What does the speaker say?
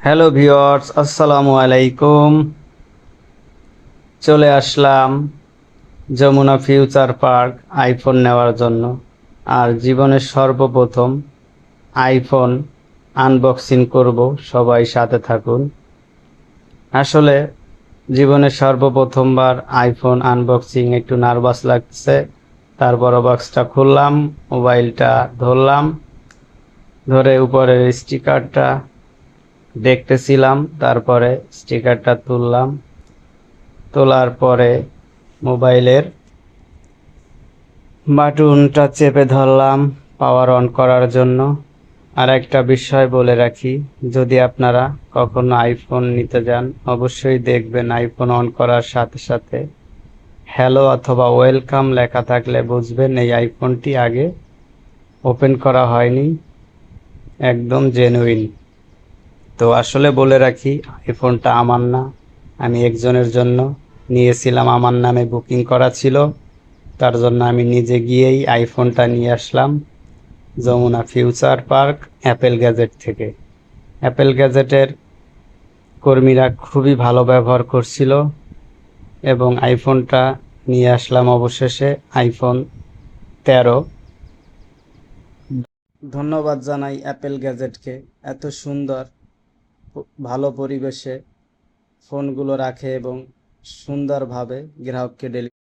Hello viewers, আসসালামু আলাইকুম। চলে আসলাম যমুনা ফিউচার পার্ক আইফোন নেওয়ার জন্য। আর জীবনের সর্বপ্রথম আইফোন আনবক্সিং করব, সবাই সাথে থাকুন। আসলে জীবনের সর্বপ্রথমবার আইফোন আনবক্সিং, একটু নার্ভাস লাগছে। তারপর বক্সটা খুললাম, মোবাইলটা ধরলাম, ধরে উপরের স্টিকারটা দেখতেছিলাম, তারপরে স্টিকারটা তুললাম। তোলার পরে মোবাইলের বাটনটা চেপে ধরলাম পাওয়ার অন করার জন্য। আর একটা বিষয় বলে রাখি, যদি আপনারা কখনো আইফোন নিতে যান, অবশ্যই দেখবেন আইফোন অন করার সাথে সাথে হ্যালো অথবা ওয়েলকাম লেখা থাকলে বুঝবেন এই আইফোনটি আগে ওপেন করা হয়নি, একদম জেনুইন। তো আসলে বলে রাখি, আইফোনটা আমার না, আমি একজনের জন্য নিয়েছিলাম, আমার নামে বুকিং করা ছিল। তার জন্য আমি নিজে গিয়েই আইফোনটা নিয়ে আসলাম Jamuna Future Park Apple Gadget থেকে। অ্যাপেল গ্যাজেটের কর্মীরা খুবই ভালো ব্যবহার করছিল এবং আইফোনটা নিয়ে আসলাম অবশেষে, আইফোন 13। ধন্যবাদ জানাই অ্যাপেল গ্যাজেটকে, এত সুন্দর ভালো পরিবেশে ফোনগুলো রাখে এবং সুন্দরভাবে গ্রাহককে ডেলিভারি